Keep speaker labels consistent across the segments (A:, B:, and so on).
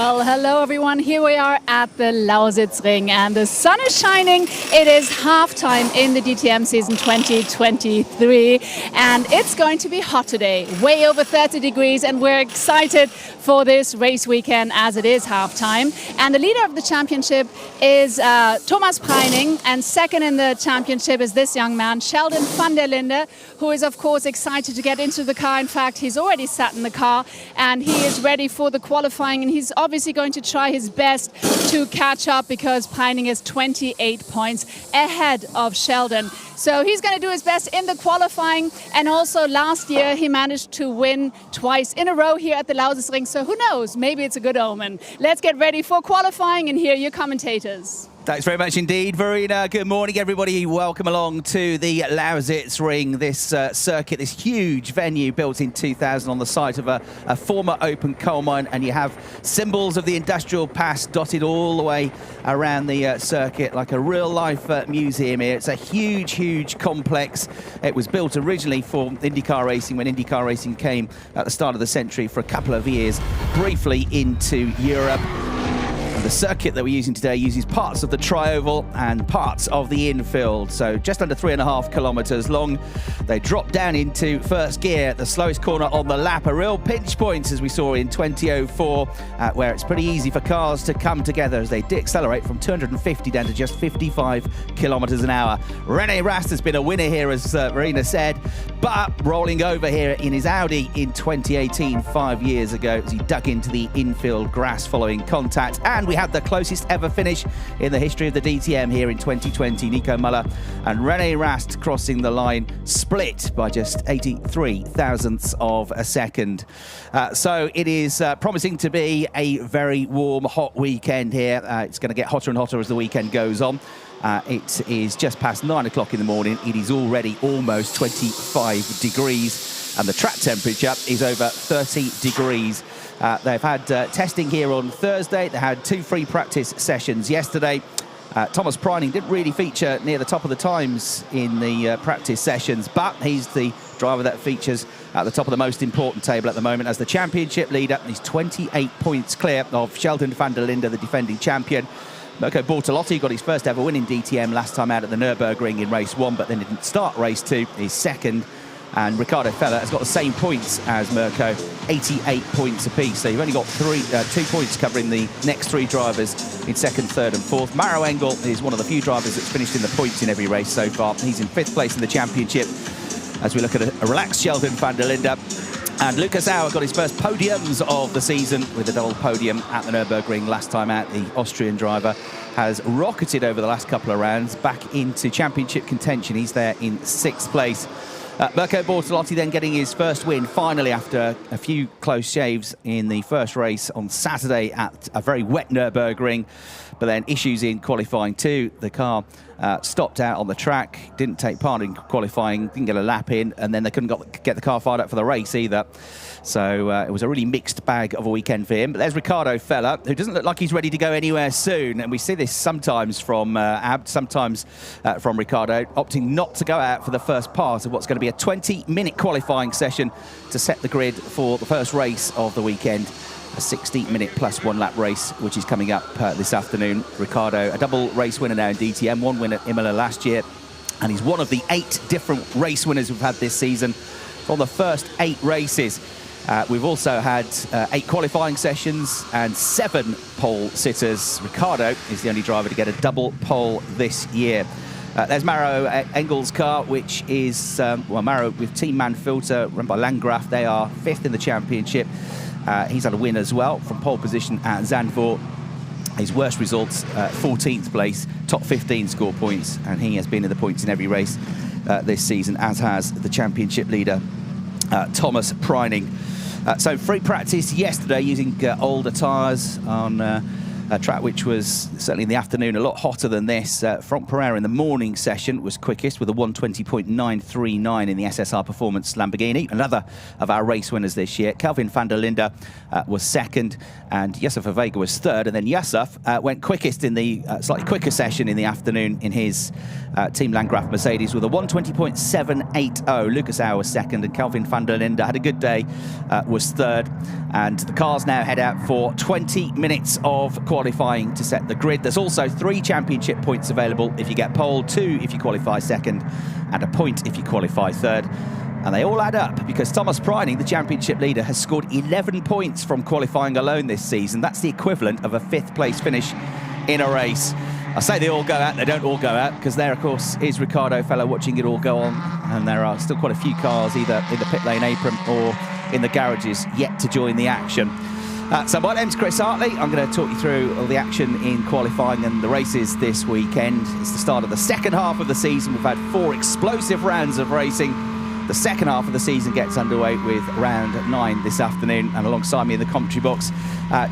A: Well, hello everyone. Here we are at the Lausitzring and the sun is shining. It is halftime in the DTM season 2023 and it's going to be hot today, way over 30 degrees, and we're excited for this race weekend as it is halftime. And the leader of the championship is Thomas Preining, and second in the championship is this young man, Sheldon van der Linde, who is of course excited to get into the car. In fact, he's already sat in the car and he is ready for the qualifying, and he's obviously going to try his best to catch up because Preining is 28 points ahead of Sheldon. So he's going to do his best in the qualifying, and also last year he managed to win twice in a row here at the Lausitzring, so who knows, maybe it's a good omen. Let's get ready for qualifying and hear your commentators.
B: Thanks very much indeed, Verena. Good morning, everybody. Welcome along to the Lausitzring, this circuit, this huge venue built in 2000 on the site of a former open coal mine, and you have symbols of the industrial past dotted all the way around the circuit like a real-life museum here. It's a huge complex. It was built originally for IndyCar racing when IndyCar racing came at the start of the century for a couple of years, briefly into Europe. The circuit that we're using today uses parts of the tri-oval and parts of the infield, so just under 3.5 kilometers long. They drop down into first gear, the slowest corner on the lap, a real pinch point as we saw in 2004, where it's pretty easy for cars to come together as they de-accelerate from 250 down to just 55 kilometers an hour. René Rast has been a winner here, as Verena said, but rolling over here in his Audi in 2018, 5 years ago, as he dug into the infield grass following contact. And we had the closest ever finish in the history of the DTM here in 2020. Nico Muller and René Rast crossing the line, split by just 83 thousandths of a second. So it is promising to be a very warm, hot weekend here. It's going to get hotter and hotter as the weekend goes on. It is just past 9 o'clock in the morning. It is already almost 25 degrees and the track temperature is over 30 degrees. They've had testing here on Thursday. They had 2 free practice sessions yesterday. Thomas Preining didn't really feature near the top of the times in the practice sessions, but he's the driver that features at the top of the most important table at the moment as the championship leader. He's 28 points clear of Sheldon van der Linde, the defending champion. Mirko Bortolotti got his first ever win in DTM last time out at the Nürburgring in race 1, but then didn't start race 2. He's second. And Ricardo Feller has got the same points as Mirko, 88 points apiece. So you've only got 2 points covering the next 3 drivers in second, third and fourth. Maro Engel is one of the few drivers that's finished in the points in every race so far. He's in 5th place in the championship as we look at a relaxed Sheldon van der Linde. And Lucas Auer got his first podiums of the season with a double podium at the Nürburgring last time out. The Austrian driver has rocketed over the last couple of rounds back into championship contention. He's there in 6th place. Mirko Bortolotti then getting his first win finally after a few close shaves in the first race on Saturday at a very wet Nürburgring, but then issues in qualifying 2. The car stopped out on the track, didn't take part in qualifying, didn't get a lap in, and then they couldn't get the car fired up for the race either. So it was a really mixed bag of a weekend for him. But there's Ricardo Feller, who doesn't look like he's ready to go anywhere soon. And we see this sometimes from Abd, sometimes from Ricardo, opting not to go out for the first part of what's going to be a 20-minute qualifying session to set the grid for the first race of the weekend. A 60-minute plus 1 lap race, which is coming up this afternoon. Ricardo, a double race winner now in DTM, 1 win at Imola last year. And he's one of the 8 different race winners we've had this season from the first 8 races. We've also had 8 qualifying sessions and 7 pole sitters. Ricardo is the only driver to get a double pole this year. There's Maro Engel's car, which is, well, Maro with Team Manfilter, run by Landgraf. They are 5th in the championship. He's had a win as well from pole position at Zandvoort. His worst results, 14th place, top 15 score points, and he has been in the points in every race this season, as has the championship leader, Thomas Preining. So free practice yesterday using older tyres on a track which was certainly in the afternoon a lot hotter than this. Franck Pereira in the morning session was quickest with a 1:20.939 in the SSR Performance Lamborghini, another of our race winners this year. Kelvin van der Linde was second, and Yusuf Vega was third, and then Yusuf went quickest in the slightly quicker session in the afternoon in his Team Landgraf Mercedes with a 1:20.780. Lucas Auer was second, and Kelvin van der Linde had a good day, was third. And the cars now head out for 20 minutes of qualifying to set the grid. There's also 3 championship points available if you get pole, 2 if you qualify second, and a point if you qualify third. And they all add up because Thomas Preining, the championship leader, has scored 11 points from qualifying alone this season. That's the equivalent of a 5th place finish in a race. I say they all go out, they don't all go out, because there, of course, is Ricardo Feller watching it all go on. And there are still quite a few cars either in the pit lane apron or in the garages yet to join the action. So my name's Chris Hartley. I'm going to talk you through all the action in qualifying and the races this weekend. It's the start of the second half of the season. We've had 4 explosive rounds of racing. The second half of the season gets underway with round 9 this afternoon. And alongside me in the commentary box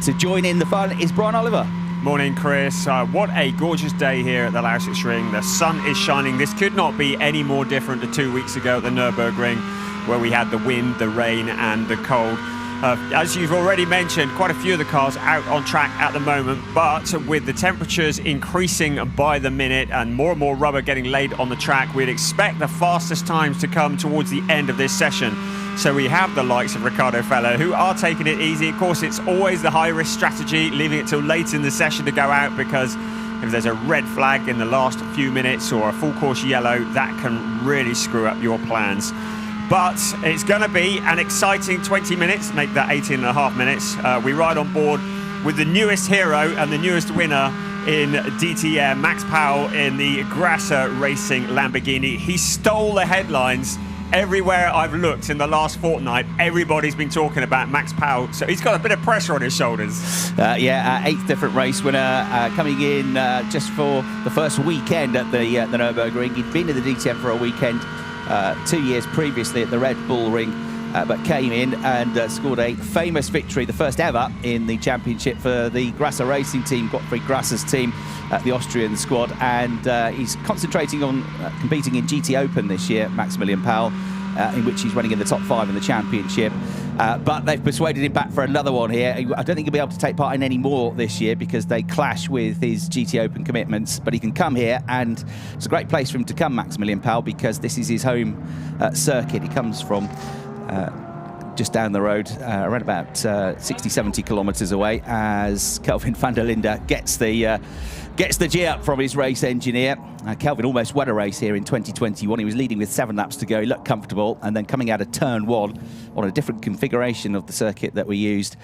B: to join in the fun is Brian Oliver.
C: Morning, Chris. What a gorgeous day here at the Lausitzring. The sun is shining. This could not be any more different to 2 weeks ago at the Nürburgring, where we had the wind, the rain and the cold. As you've already mentioned, quite a few of the cars out on track at the moment, but with the temperatures increasing by the minute and more rubber getting laid on the track, we'd expect the fastest times to come towards the end of this session. So we have the likes of Ricardo Feller, who are taking it easy. Of course, it's always the high-risk strategy, leaving it till late in the session to go out, because if there's a red flag in the last few minutes or a full course yellow, that can really screw up your plans. But it's going to be an exciting 20 minutes, make that 18.5 minutes. We ride on board with the newest hero and the newest winner in DTM, Max Powell in the Grasser Racing Lamborghini. He stole the headlines everywhere I've looked in the last fortnight. Everybody's been talking about Max Powell, so he's got a bit of pressure on his shoulders.
B: Yeah, 8th different race winner, coming in just for the first weekend at the Nürburgring. He'd been in the DTM for a weekend 2 years previously at the Red Bull Ring, but came in and scored a famous victory, the first ever in the championship for the Grasser Racing team, Gottfried Grasser's team, the Austrian squad. And he's concentrating on competing in GT Open this year, Maximilian Powell, in which he's running in the top 5 in the championship. But they've persuaded him back for another one here. I don't think he'll be able to take part in any more this year because they clash with his GT Open commitments. But he can come here, and it's a great place for him to come, Maximilian Powell, because this is his home circuit. He comes from just down the road, around about 60-70 kilometres away, as Kelvin van der Linde gets the G up from his race engineer. Kelvin almost won a race here in 2021. He was leading with 7 laps to go. He looked comfortable, and then coming out of turn 1 on a different configuration of the circuit that we used,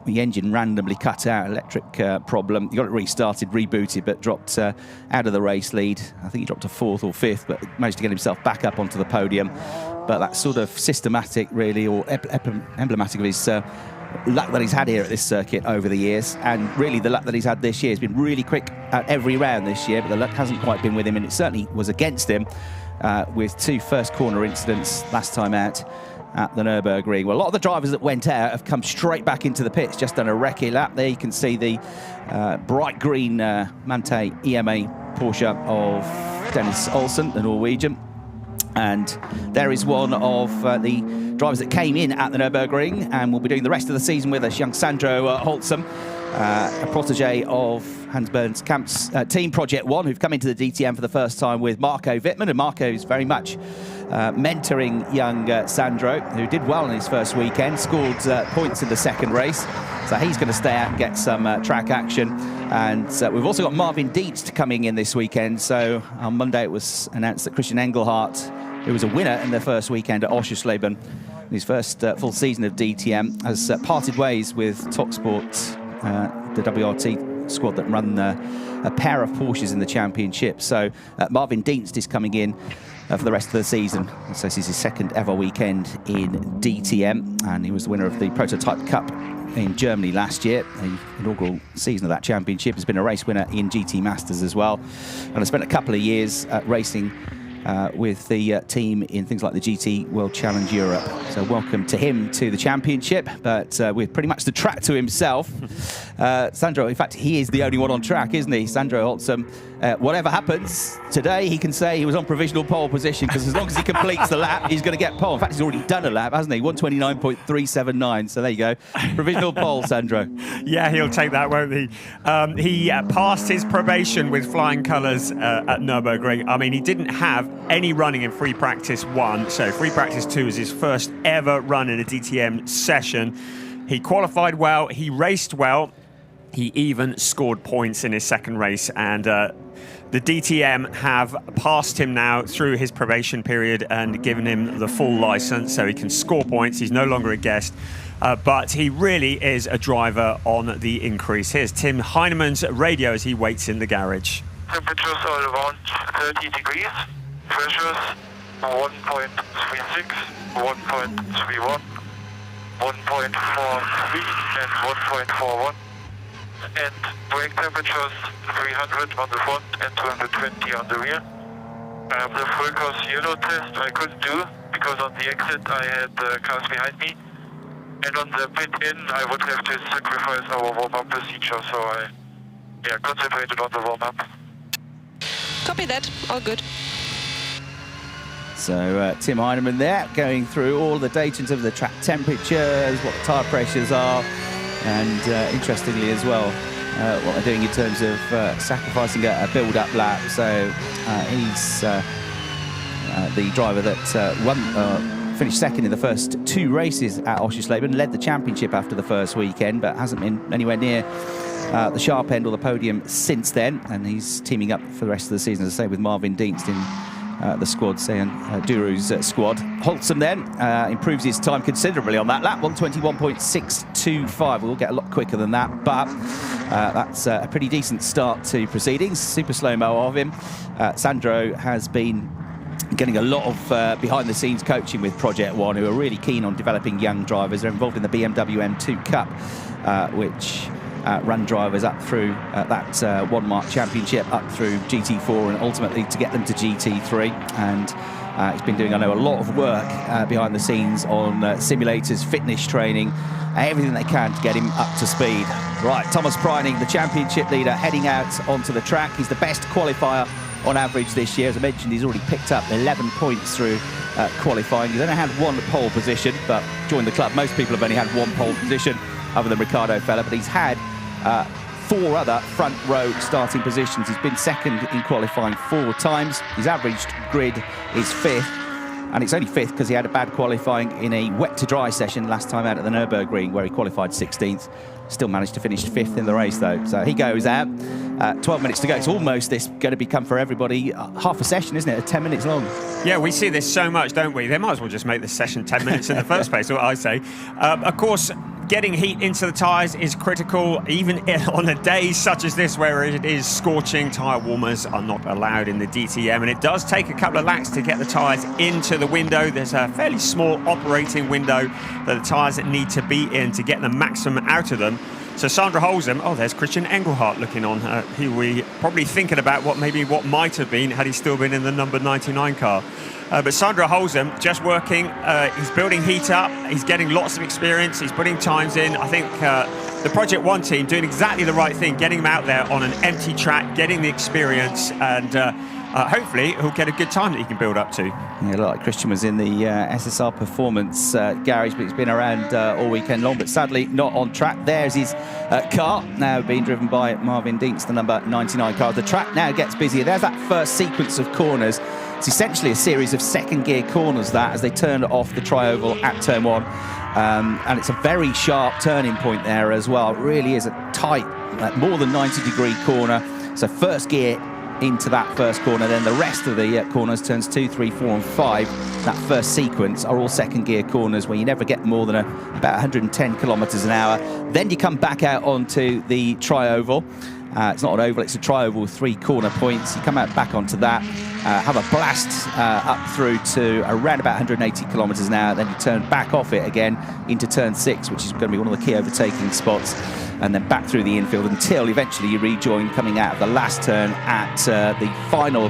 B: the engine randomly cut out, electric problem. He got it restarted, rebooted, but dropped out of the race lead. I think he dropped to 4th or 5th, but managed to get himself back up onto the podium. But that's sort of systematic, really, or emblematic of his luck that he's had here at this circuit over the years. And really the luck that he's had this year has been really quick at every round this year, but the luck hasn't quite been with him, and it certainly was against him with 2 first corner incidents last time out at the Nürburgring. Well, a lot of the drivers that went out have come straight back into the pits, just done a recce lap. There you can see the bright green Mante EMA Porsche of Dennis Olsen, the Norwegian. And there is one of the drivers that came in at the Nürburgring and will be doing the rest of the season with us, young Sandro Holtzum, a protege of Hans Bernskamp's team Project One, who've come into the DTM for the first time with Marco Wittmann. And Marco is very much mentoring young Sandro, who did well in his first weekend, scored points in the second race. So he's going to stay out and get some track action. And we've also got Marvin Dietz coming in this weekend. So on Monday it was announced that Christian Engelhardt, who was a winner in their first weekend at Oschersleben, his first full season of DTM, has parted ways with Talksport, the WRT squad that run a pair of Porsches in the championship. So Marvin Dienst is coming in for the rest of the season. So this is his second ever weekend in DTM, and he was the winner of the Prototype Cup in Germany last year. The inaugural season of that championship. Has been a race winner in GT Masters as well, and I spent a couple of years racing with the team in things like the GT World Challenge Europe. So welcome to him to the championship, but with pretty much the track to himself. Sandro, in fact, he is the only one on track, isn't he? Sandro Holzem. Whatever happens today, he can say he was on provisional pole position, because as long as he completes the lap, he's going to get pole. In fact, he's already done a lap, hasn't he? 129.379. So there you go. Provisional pole, Sandro.
C: Yeah, he'll take that, won't he? He passed his probation with flying colours at Nürburgring. I mean, he didn't have any running in free practice 1, so free practice 2 is his first ever run in a DTM session. He qualified well, he raced well, he even scored points in his second race, and the DTM have passed him now through his probation period and given him the full license, so he can score points. He's no longer a guest. But he really is a driver on the increase. Here's Tim Heinemann's radio as he waits in the garage.
D: Temperatures are around 30 degrees. Pressures 1.36, 1.31, 1.43 and 1.41. And brake temperatures 300 on the front and 220 on the rear. The full course yellow test I couldn't do because on the exit I had cars behind me. And on the pit-in, I would have to sacrifice our warm-up procedure, so I concentrated on the warm-up.
E: Copy that, all good.
B: So Tim Heinemann there, going through all the data in terms of the track temperatures, what the tyre pressures are, and interestingly as well, what they're doing in terms of sacrificing a build-up lap. So he's the driver that finished second in the first 2 races at Oschersleben, led the championship after the first weekend, but hasn't been anywhere near the sharp end or the podium since then. And he's teaming up for the rest of the season, as I say, with Marvin Dienst in the squad, saying Duru's squad. Holzem then improves his time considerably on that lap, 121.625. We'll get a lot quicker than that, but that's a pretty decent start to proceedings. Super slow-mo of him. Sandro has been getting a lot of behind-the-scenes coaching with Project One, who are really keen on developing young drivers. They're involved in the BMW M2 Cup, which run drivers up through that one-mark championship, up through GT4, and ultimately to get them to GT3. And he's been doing, I know, a lot of work behind the scenes on simulators, fitness training, everything they can to get him up to speed. Right, Thomas Preining, the championship leader, heading out onto the track. He's the best qualifier on average this year. As I mentioned, he's already picked up 11 points through qualifying. He's only had 1 pole position, but joined the club. Most people have only had 1 pole position, other than Ricardo Feller, but he's had 4 other front row starting positions. He's been second in qualifying 4 times. His average grid is 5th, and it's only 5th because he had a bad qualifying in a wet to dry session last time out at the Nürburgring, where he qualified 16th. Still managed to finish 5th in the race, though. So he goes out. 12 minutes to go. It's almost going to become for everybody half a session, isn't it? 10 minutes long. Yeah,
C: we see this so much, don't we? They might as well just make this session 10 minutes in the first place, what I say. Of course, getting heat into the tyres is critical, even on a day such as this where it is scorching. Tyre warmers are not allowed in the DTM, and it does take a couple of laps to get the tyres into the window. There's a fairly small operating window that the tyres need to be in to get the maximum out of them. So Sandro Holzem, oh, there's Christian Engelhardt looking on. He we probably thinking about what might have been had he still been in the number 99 car. But Sandro Holzem just working, he's building heat up, he's getting lots of experience, he's putting times in. I think the Project One team doing exactly the right thing, getting him out there on an empty track, getting the experience, and hopefully he'll get a good time that he can build up to.
B: Yeah, look like Christian was in the SSR Performance garage, but he's been around all weekend long, but sadly not on track. There's his car, now being driven by Marvin Dienst, the number 99 car. The track now gets busier. There's that first sequence of corners. It's essentially a series of second gear corners, that, as they turn off the tri-oval at turn 1. And it's a very sharp turning point there as well. It really is a tight, more than 90-degree corner. So first gear into that first corner, then the rest of the corners, turns 2, 3, 4 and 5, that first sequence are all second gear corners where you never get more than about 110 kilometers an hour. Then you come back out onto the tri-oval. It's not an oval, it's a tri-oval with 3 corner points. You come out back onto that, have a blast up through to around about 180 kilometers an hour, then you turn back off it again into turn 6, which is going to be one of the key overtaking spots. and then back through the infield until eventually you rejoin coming out of the last turn at the final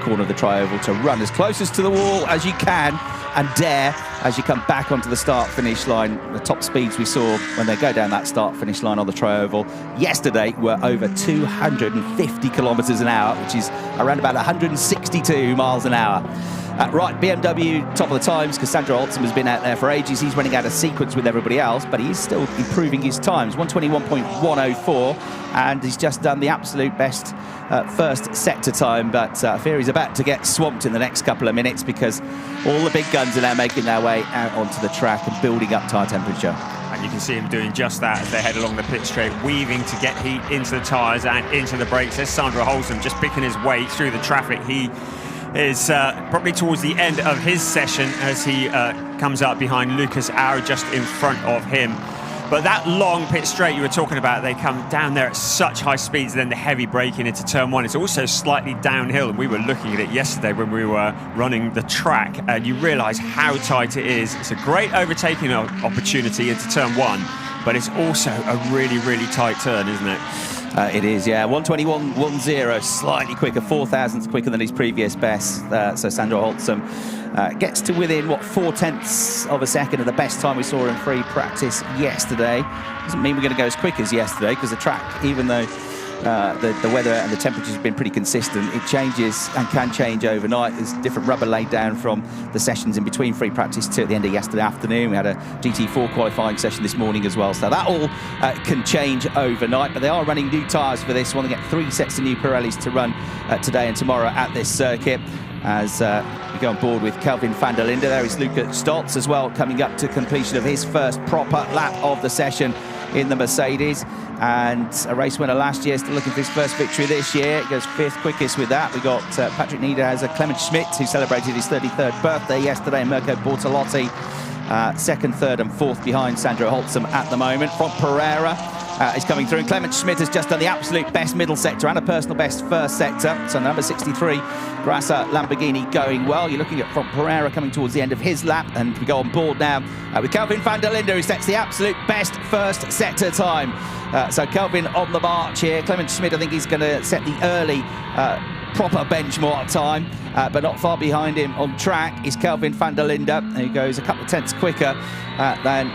B: corner of the tri-oval to run as closest to the wall as you can and dare as you come back onto the start-finish line. The top speeds we saw when they go down that start-finish line on the tri-oval yesterday were over 250 kilometres an hour, which is around about 162 miles an hour. Right, BMW top of the times, because Sandro Holzem has been out there for ages. He's running out of sequence with everybody else, but he's still improving his times. 121.104, and he's just done the absolute best first sector time, but I fear he's about to get swamped in the next couple of minutes because all the big guns are now making their way out onto the track and building up tyre temperature.
C: And you can see him doing just that as they head along the pit straight, weaving to get heat into the tyres and into the brakes. There's Sandro Holzem just picking his way through the traffic. He is probably towards the end of his session as he comes up behind Lucas Auer just in front of him. But that long pit straight you were talking about, they come down there at such high speeds, then the heavy braking into turn one. It's also slightly downhill, and we were looking at it yesterday when we were running the track, and you realise how tight it is. It's a great overtaking opportunity into turn one, but it's also a really, really tight turn, isn't it?
B: It is, yeah. 121.10, slightly quicker, 4 thousandths quicker than his previous best. So Sandro Holzem gets to within, 4/10 of a second of the best time we saw in free practice yesterday. Doesn't mean we're going to go as quick as yesterday, because the track, even though the weather and the temperatures have been pretty consistent, it changes and can change overnight. There's different rubber laid down from the sessions in between free practice to at the end of yesterday afternoon. We had a GT4 qualifying session this morning as well, so that all can change overnight. But they are running new tyres for this one. They get 3 sets of new Pirellis to run today and tomorrow at this circuit. As we go on board with Kelvin van der Linde. There is Luca Stoltz as well, coming up to completion of his first proper lap of the session in the Mercedes, and a race winner last year, still looking for his first victory this year. It goes 5th quickest with that. We got Patrick Niederhauser, Clement Schmidt, who celebrated his 33rd birthday yesterday, and Mirko Bortolotti 2nd, 3rd and 4th behind Sandro Holzem at the moment. Franck Pereira is coming through, and Clement Schmidt has just done the absolute best middle sector and a personal best first sector. So number 63, Grassa Lamborghini, going well. You're looking at Franck Pereira coming towards the end of his lap, and we go on board now with Kelvin van der Linde, who sets the absolute best first sector time. So Kelvin on the march here. Clement Schmidt, I think he's going to set the early proper benchmark time, but not far behind him on track is Kelvin van der Linde, who goes a couple of tenths quicker than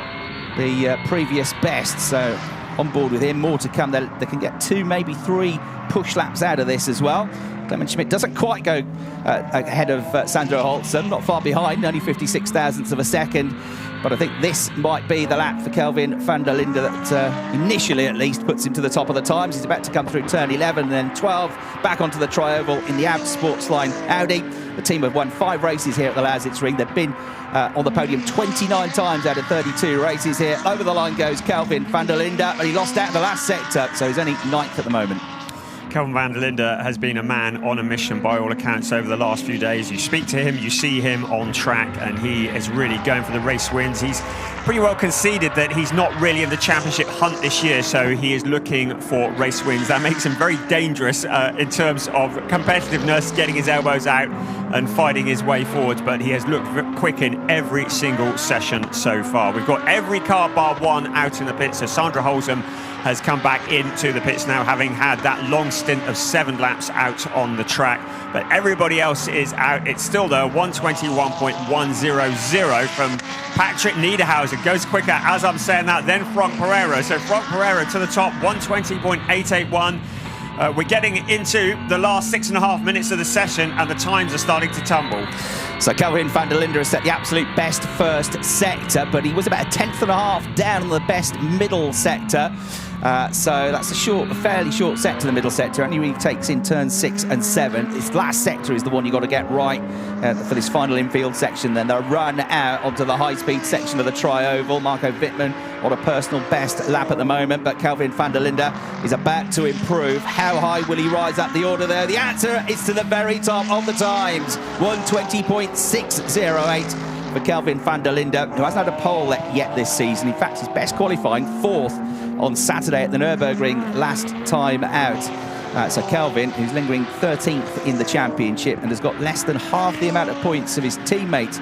B: the previous best. So on board with him, more to come. They can get 2, maybe 3 push laps out of this as well. Clement Schmidt doesn't quite go ahead of Sandro Holzem, not far behind, only 56 thousandths of a second. But I think this might be the lap for Kelvin van der Linde that initially at least puts him to the top of the times. He's about to come through turn 11 and then 12, back onto the tri-oval in the Audi Sportsline Audi. The team have won 5 races here at the Lausitzring. They've been on the podium 29 times out of 32 races here. Over the line goes Kelvin van der Linde, but he lost out in the last sector, so he's only 9th at the moment.
C: Kelvin van der Linde has been a man on a mission by all accounts over the last few days. You speak to him, you see him on track, and he is really going for the race wins. He's pretty well conceded that he's not really in the championship hunt this year, so he is looking for race wins. That makes him very dangerous in terms of competitiveness, getting his elbows out and fighting his way forwards, but he has looked quick in every single session so far. We've got every car bar one out in the pits, so Sandro Holzem has come back into the pits now, having had that long stint of 7 laps out on the track. But everybody else is out. It's still there, 121.100 from Patrick Niederhauser. Goes quicker as I'm saying that, then Franck Pereira. So Franck Pereira to the top, 120.881. We're getting into the last 6.5 minutes of the session, and the times are starting to tumble.
B: So Kelvin van der Linde has set the absolute best first sector, but he was about 1.5 tenths down on the best middle sector. So that's a fairly short sector, the middle sector. Only really takes in turns 6 and 7. This last sector is the one you've got to get right for this final infield section. Then they'll run out onto the high-speed section of the tri-oval. Marco Wittmann on a personal best lap at the moment, but Kelvin van der Linde is about to improve. How high will he rise up the order there? The answer is to the very top of the times. 120.608 for Kelvin van der Linde, who hasn't had a pole yet this season. In fact, his best qualifying 4th on Saturday at the Nürburgring last time out. So Kelvin, who's lingering 13th in the championship and has got less than half the amount of points of his teammate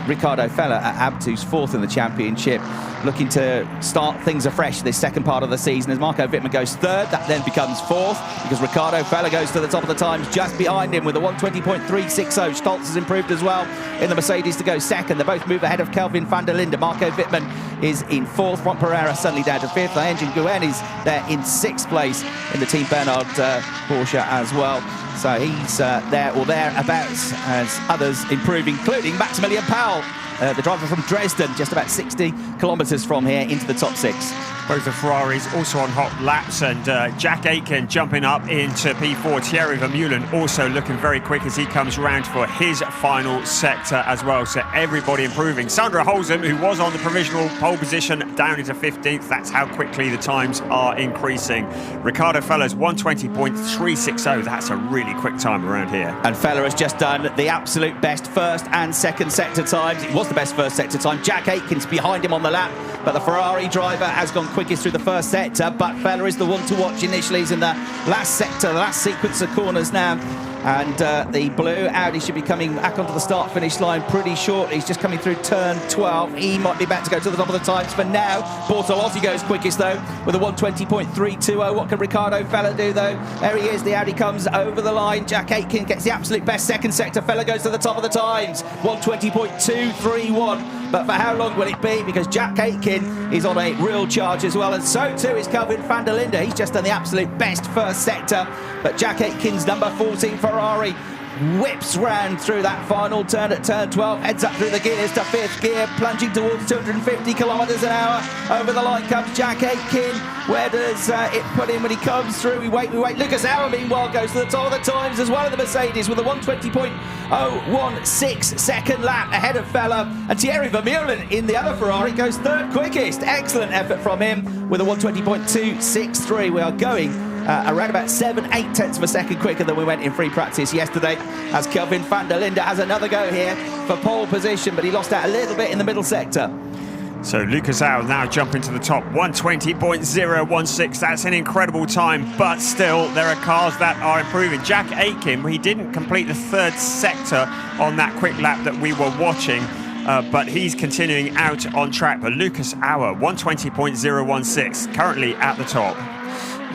B: Ricardo Feller at Abtu's 4th in the championship, looking to start things afresh this second part of the season as Marco Wittmann goes 3rd. That then becomes 4th because Ricardo Feller goes to the top of the times just behind him with a 1:20.360. Stoltz has improved as well in the Mercedes to go 2nd. They both move ahead of Kelvin van der Linde. Marco Wittmann is in 4th. Ron Pereira suddenly down to 5th. Engine Guen is there in 6th place in the Team Bernard Porsche as well. So he's there or thereabouts as others improve, including Maximilian Powell, the driver from Dresden, just about 60 kilometres from here into the top 6.
C: Both the Ferraris also on hot laps, and Jack Aitken jumping up into P4. Thierry Vermeulen also looking very quick as he comes round for his final sector as well. So everybody improving. Sandra Holzem, who was on the provisional pole position, down into 15th. That's how quickly the times are increasing. Ricardo Feller's 1:20.360. That's a really quick time around here.
B: And Feller has just done the absolute best 1st and 2nd sector times. It was the best 1st sector time. Jack Aitken's behind him on the lap, but the Ferrari driver has gone quickest through the 1st sector, but Feller is the one to watch initially. He's in the last sector, the last sequence of corners now. And the blue Audi should be coming back onto the start-finish line pretty shortly. He's just coming through turn 12. He might be back to go to the top of the times for now. Bortolotti goes quickest, though, with a 1:20.320. What can Ricardo Feller do, though? There he is. The Audi comes over the line. Jack Aitken gets the absolute best 2nd sector. Feller goes to the top of the times. 1:20.231. But for how long will it be? Because Jack Aitken is on a real charge as well. And so, too, is Kelvin van der Linde. He's just done the absolute best 1st sector. But Jack Aitken's number 14 Ferrari whips round through that final turn at turn 12, heads up through the gears to 5th gear, plunging towards 250 kilometres an hour. Over the line comes Jack Aitken. Where does it put him when he comes through? We wait. Lucas Auer, meanwhile, goes to the top of the times as well in the Mercedes with a 1:20.016 second lap ahead of Feller. And Thierry Vermeulen in the other Ferrari goes 3rd quickest. Excellent effort from him with a 1:20.263. We are going around about 7/8 tenths of a second quicker than we went in free practice yesterday, as Kelvin van der Linde has another go here for pole position, but he lost out a little bit in the middle sector.
C: So Lucas Auer now jumping to the top, 1:20.016. That's an incredible time, but still there are cars that are improving. Jack Aitken, he didn't complete the 3rd sector on that quick lap that we were watching, but he's continuing out on track. But Lucas Auer, 1:20.016, currently at the top.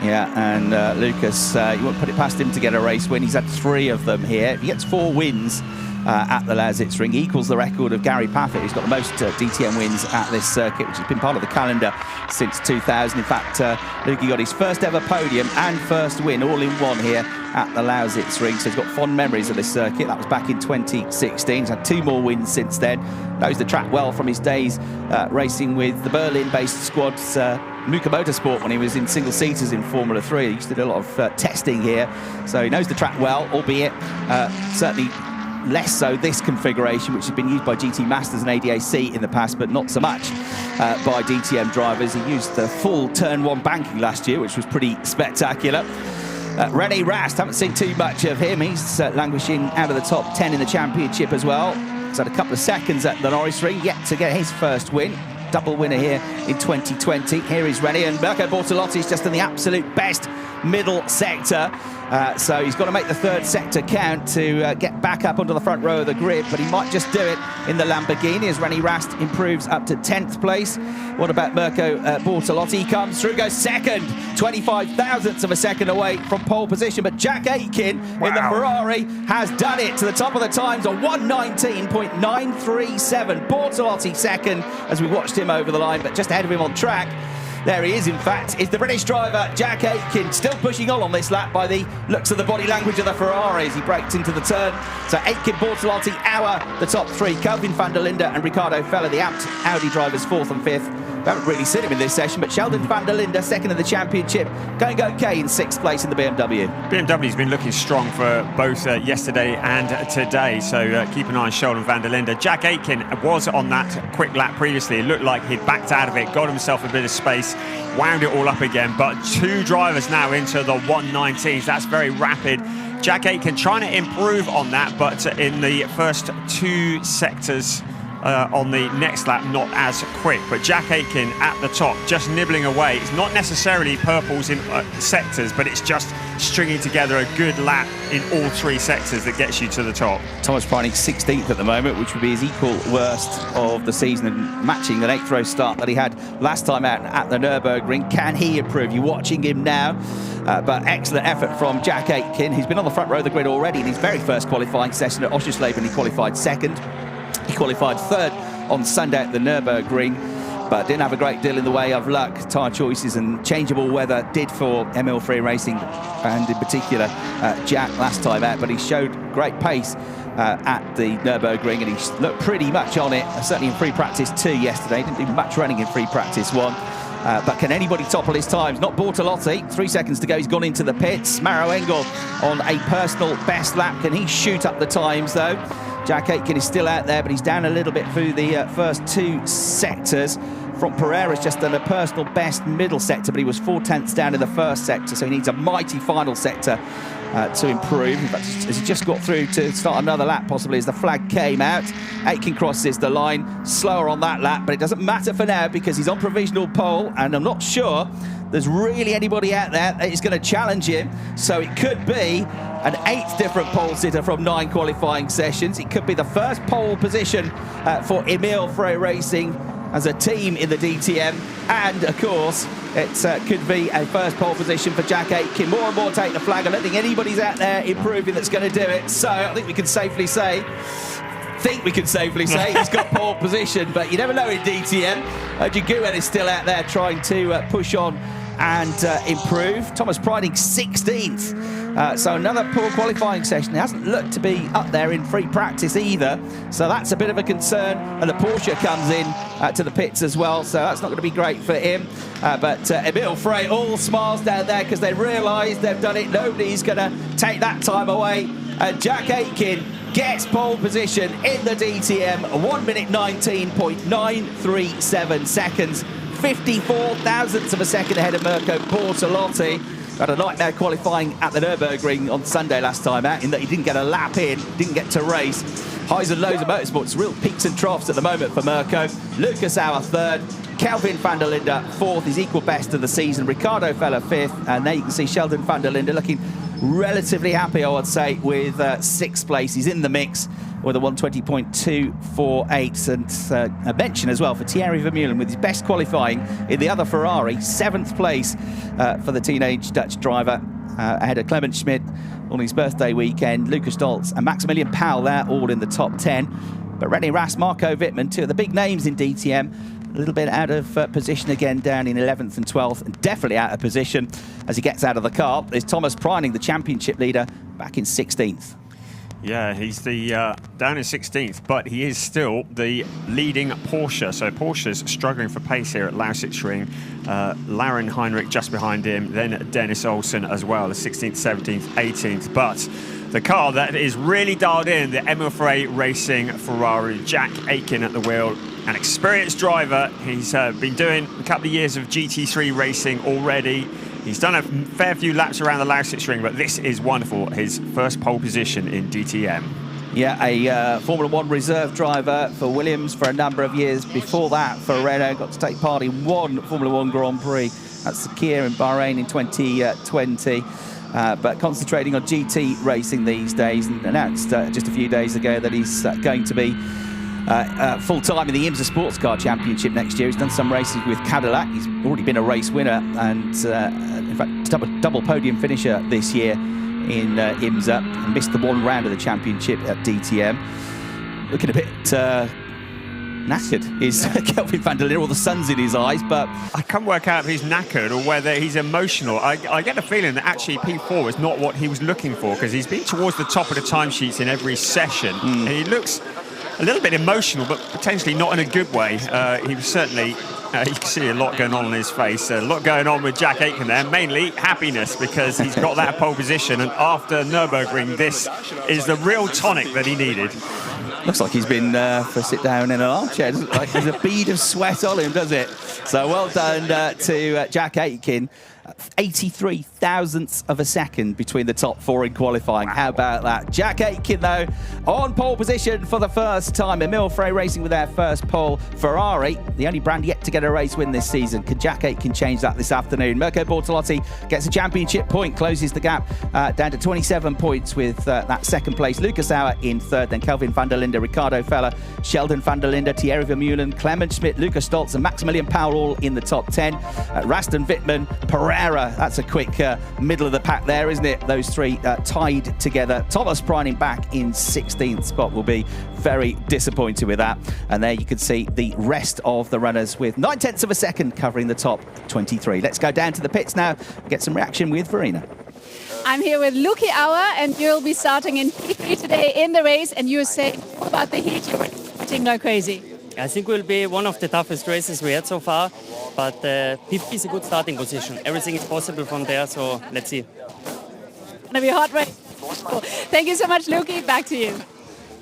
B: Yeah, and Lucas, you won't put it past him to get a race win. He's had 3 of them here. If he gets 4 wins at the Lausitzring, he equals the record of Gary Paffett, who's got the most DTM wins at this circuit, which has been part of the calendar since 2000. In fact, Lukey got his 1st ever podium and 1st win all in one here at the Lausitzring, so he's got fond memories of this circuit. That was back in 2016. He's had 2 more wins since then. Knows the track well from his days racing with the Berlin-based squad's Muka Motorsport when he was in single-seaters in Formula 3. He used to do a lot of testing here, so he knows the track well, albeit certainly less so this configuration, which has been used by GT Masters and ADAC in the past, but not so much by DTM drivers. He used the full turn 1 banking last year, which was pretty spectacular. René Rast, haven't seen too much of him. He's languishing out of the top 10 in the championship as well. He's had a couple of seconds at the Norris Ring, yet to get his 1st win. Double winner here in 2020. Here is René, and Mirko Bortolotti's just in the absolute best middle sector. So he's got to make the 3rd sector count to get back up onto the front row of the grid, but he might just do it in the Lamborghini as René Rast improves up to 10th place. What about Mirko Bortolotti? He comes through, goes 2nd, 25 thousandths of a second away from pole position, but Jack Aitken in the Ferrari has done it to the top of the times on 1:19.937. Bortolotti 2nd as we watched him over the line, but just ahead of him on track. There he is, in fact, is the British driver, Jack Aitken, still pushing on this lap by the looks of the body language of the Ferrari as he braked into the turn. So Aitken, Bortolotti, Auer, the top 3, Kelvin van der Linde and Ricardo Feller, the Audi drivers, 4th and 5th. We haven't really seen him in this session, but Sheldon van der Linde, 2nd in the championship, going okay in 6th place in the BMW.
C: BMW's been looking strong for both yesterday and today, so keep an eye on Sheldon van der Linde. Jack Aitken was on that quick lap previously. It looked like he'd backed out of it, got himself a bit of space, wound it all up again, but 2 drivers now into the 1:19s. That's very rapid. Jack Aitken trying to improve on that, but in the first 2 sectors on the next lap, not as quick. But Jack Aitken at the top, just nibbling away. It's not necessarily purples in sectors, but it's just stringing together a good lap in all 3 sectors that gets you to the top.
B: Thomas Preining 16th at the moment, which would be his equal worst of the season, and matching the 8th row start that he had last time out at the Nürburgring. Can he improve? You're watching him now, but excellent effort from Jack Aitken, who's been on the front row of the grid already in his very first qualifying session at Oschersleben. He qualified 2nd. He qualified 3rd on Sunday at the Nürburgring, but didn't have a great deal in the way of luck. Tyre choices and changeable weather did for Emil Frey Racing, and in particular Jack last time out, but he showed great pace at the Nürburgring, and he looked pretty much on it, certainly in free practice 2 yesterday. Didn't do much running in free practice 1. But can anybody topple his times? Not Bortolotti. 3 seconds to go. He's gone into the pits. Maro Engel on a personal best lap. Can he shoot up the times, though? Jack Aitken is still out there, but he's down a little bit through the first 2 sectors. From Pereira's just done a personal best middle sector, but he was 4/10ths down in the first sector, so he needs a mighty final sector to improve. In fact, as he just got through to start another lap, possibly, as the flag came out. Aitken crosses the line, slower on that lap, but it doesn't matter for now because he's on provisional pole, and I'm not sure there's really anybody out there that is going to challenge him. So it could be an 8th different pole sitter from 9 qualifying sessions. It could be the first pole position for Emil Frey Racing as a team in the DTM, and of course it could be a first pole position for Jack Aitken. More and more take the flag. I don't think anybody's out there improving that's going to do it, so I think we can safely say he's got pole position, but you never know in DTM. Jaguar is still out there trying to push on and improve. Thomas Preining 16th, so another poor qualifying session. He hasn't looked to be up there in free practice either, so that's a bit of a concern. And the Porsche comes in to the pits as well, so that's not going to be great for him. But Emil Frey all smiles down there because they realise they've done it. Nobody's going to take that time away. And Jack Aitken gets pole position in the DTM, 1 minute 19.937 seconds. 54 thousandths of a second ahead of Mirko Bortolotti. Had a nightmare qualifying at the Nürburgring on Sunday last time out, in that he didn't get a lap in, didn't get to race. Highs and lows of motorsports, real peaks and troughs at the moment for Mirko. Lucas Auer 3rd, Kelvin van der Linde 4th, his equal best of the season. Ricardo Feller 5th, and there you can see Sheldon van der Linde looking relatively happy, I would say, with 6th place. He's in the mix with a 120.248, and a mention as well for Thierry Vermeulen with his best qualifying in the other Ferrari, 7th place for the teenage Dutch driver, ahead of Clement Schmidt on his birthday weekend. Lucas Stoltz and Maximilian Powell there, all in the top 10. But René Rast, Marco Wittmann, 2 of the big names in DTM, a little bit out of position again, down in 11th and 12th, and definitely out of position as he gets out of the car. There's Thomas Preining, the championship leader, back in 16th.
C: Yeah, he's the down in 16th, but he is still the leading Porsche. So Porsche's struggling for pace here at Lausitzring. Lauren Heinrich just behind him, then Dennis Olsen as well, the 16th, 17th, 18th. But the car that is really dialed in, the Emil Frey Racing Ferrari, Jack Aitken at the wheel, an experienced driver. He's been doing a couple of years of GT3 racing already. He's done a fair few laps around the Lausitzring, but this is wonderful, his first pole position in DTM.
B: Yeah, a Formula 1 reserve driver for Williams for a number of years. Before that, for Renault, got to take part in 1 Formula 1 Grand Prix. That's the Kia in Bahrain in 2020. But concentrating on GT racing these days, and announced just a few days ago that he's going to be full-time in the IMSA Sports Car Championship next year. He's done some races with Cadillac. He's already been a race winner, and in fact double podium finisher this year in IMSA, and missed the 1 round of the championship at DTM. Looking a bit knackered is Kelvin van der Linde, all the sun's in his eyes, but
C: I can't work out if he's knackered or whether he's emotional. I get the feeling that actually P4 is not what he was looking for, because he's been towards the top of the timesheets in every session, and he looks a little bit emotional, but potentially not in a good way. He was certainly, you can see a lot going on in his face, a lot going on with Jack Aitken there, mainly happipness, because he's got that pole position, and after Nürburgring, this is the real tonic that he needed.
B: Looks like he's been for a sit down in an armchair. Doesn't look like there's a bead of sweat on him, does it? So well done to Jack Aitken. 83 thousandths of a second between the top 4 in qualifying. How about that? Jack Aitken, though, on pole position for the first time. Emil Frey racing with their first pole. Ferrari, the only brand yet to get a race win this season. Can Jack Aitken change that this afternoon? Mirko Bortolotti gets a championship point, closes the gap down to 27 points with that second place. Lucas Auer in third, then Kelvin van der Linde, Ricardo Feller, Sheldon van der Linde, Thierry Vermeulen, Clement Schmidt, Lucas Stoltz and Maximilian Powell all in the top 10. Raston Wittmann, Pereira, that's a quick middle of the pack there, isn't it? Those three tied together. Thomas Preining back in 16th spot will be very disappointed with that. And there you can see the rest of the runners with 9/10 of a second covering the top 23. Let's go down to the pits now, get some reaction with Verena.
A: I'm here with Luki Auer, and you'll be starting in P3 today in the race. And you're saying about the heat, you're hitting like crazy.
F: I think it will be one of the toughest races we had so far, but P3 is a good starting position. Everything is possible from there, so let's see.
A: It's gonna be a hot race. Cool. Thank you so much, Luki. Back to you.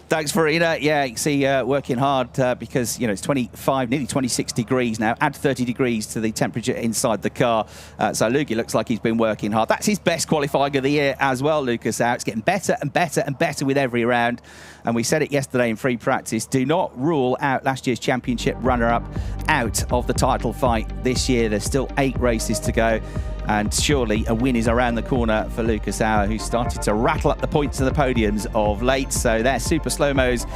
B: Thanks, Verena. Yeah, you can see working hard because, you know, it's 25, nearly 26 degrees now. Add 30 degrees to the temperature inside the car. So Luki looks like he's been working hard. That's his best qualifying of the year as well, Lucas Auer. It's getting better and better and better with every round. And we said it yesterday in free practice. Do not rule out last year's championship runner-up out of the title fight this year. There's still 8 races to go. And surely a win is around the corner for Lucas Auer, who started to rattle up the points of the podiums of late. So they're super slow-mos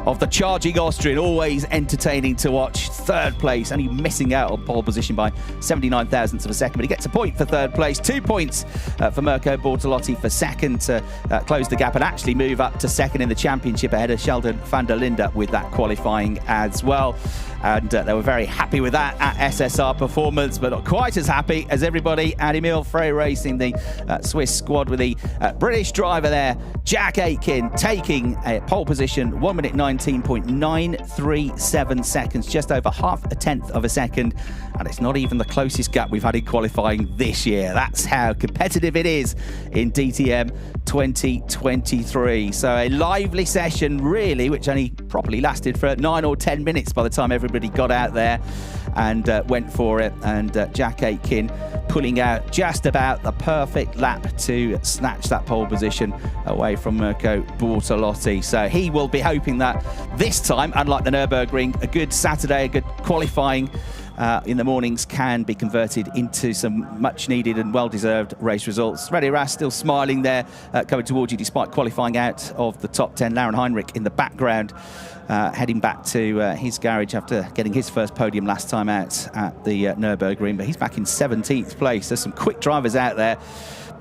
B: of the charging Austrian, always entertaining to watch. Third place, only missing out on pole position by 79 thousandths of a second. But he gets a point for third place, 2 points for Mirko Bortolotti for second to close the gap and actually move up to second in the championship ahead of Sheldon van der Linde with that qualifying as well. And they were very happy with that at SSR Performance, but not quite as happy as everybody at Emil Frey Racing, the Swiss squad, with the British driver there, Jack Aitken, taking a pole position, 1 minute 19.937 seconds, just over half a tenth of a second. And it's not even the closest gap we've had in qualifying this year. That's how competitive it is in DTM 2023. So a lively session, really, which only properly lasted for 9 or 10 minutes by the time everybody got out there and went for it. And Jack Aitken pulling out just about the perfect lap to snatch that pole position away from Mirko Bortolotti. So he will be hoping that this time, unlike the Nürburgring, a good Saturday, a good qualifying in the mornings can be converted into some much needed and well-deserved race results. Reddy Rast still smiling there, coming towards you despite qualifying out of the top 10. Lauren Heinrich in the background, heading back to his garage after getting his first podium last time out at the Nürburgring, but he's back in 17th place. There's some quick drivers out there.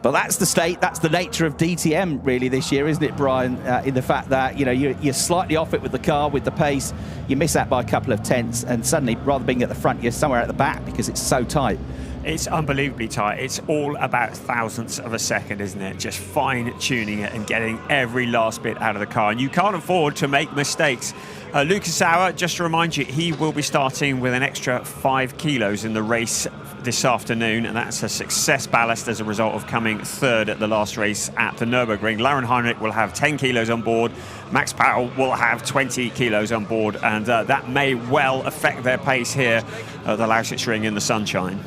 B: But that's the state, that's the nature of DTM really this year, isn't it, Brian? In the fact that, you know, you're slightly off it with the car, with the pace, you miss out by a couple of tenths, and suddenly, rather than being at the front, you're somewhere at the back because it's so tight.
C: It's unbelievably tight. It's all about thousandths of a second, isn't it? Just fine-tuning it and getting every last bit out of the car. And you can't afford to make mistakes. Lucas Auer, just to remind you, he will be starting with an extra 5 kilos in the race this afternoon, and that's a success ballast as a result of coming third at the last race at the Nürburgring. Lauren Heinrich will have 10 kilos on board. Max Powell will have 20 kilos on board, and that may well affect their pace here at the Lausitzring in the sunshine.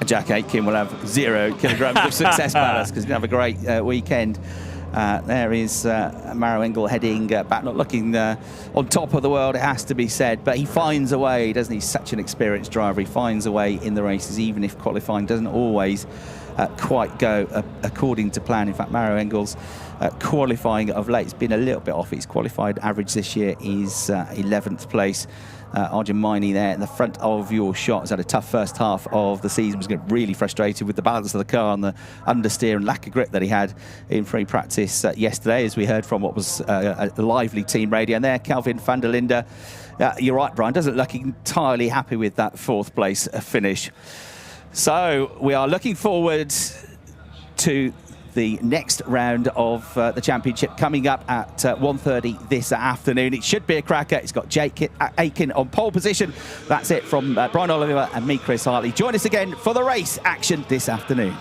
B: Jack Aitken will have 0 kilograms of success ballast because he's going to have a great weekend. There is Maro Engel heading back, not looking on top of the world, it has to be said, but he finds a way, doesn't he? He's such an experienced driver. He finds a way in the races, even if qualifying doesn't always quite go according to plan. In fact, Maro Engel's qualifying of late has been a little bit off. His qualified average this year is 11th place. Arjun Maini there in the front of your shot has had a tough first half of the season, was getting really frustrated with the balance of the car and the understeer and lack of grip that he had in free practice yesterday, as we heard from what was a lively team radio. And there, Kelvin van der Linde, you're right, Brian, doesn't look entirely happy with that 4th place finish. So we are looking forward to the next round of the championship coming up at 1:30 this afternoon. It should be a cracker. It's got Jake Aitken on pole position. That's it from Brian Oliver and me, Chris Hartley. Join us again for the race action this afternoon.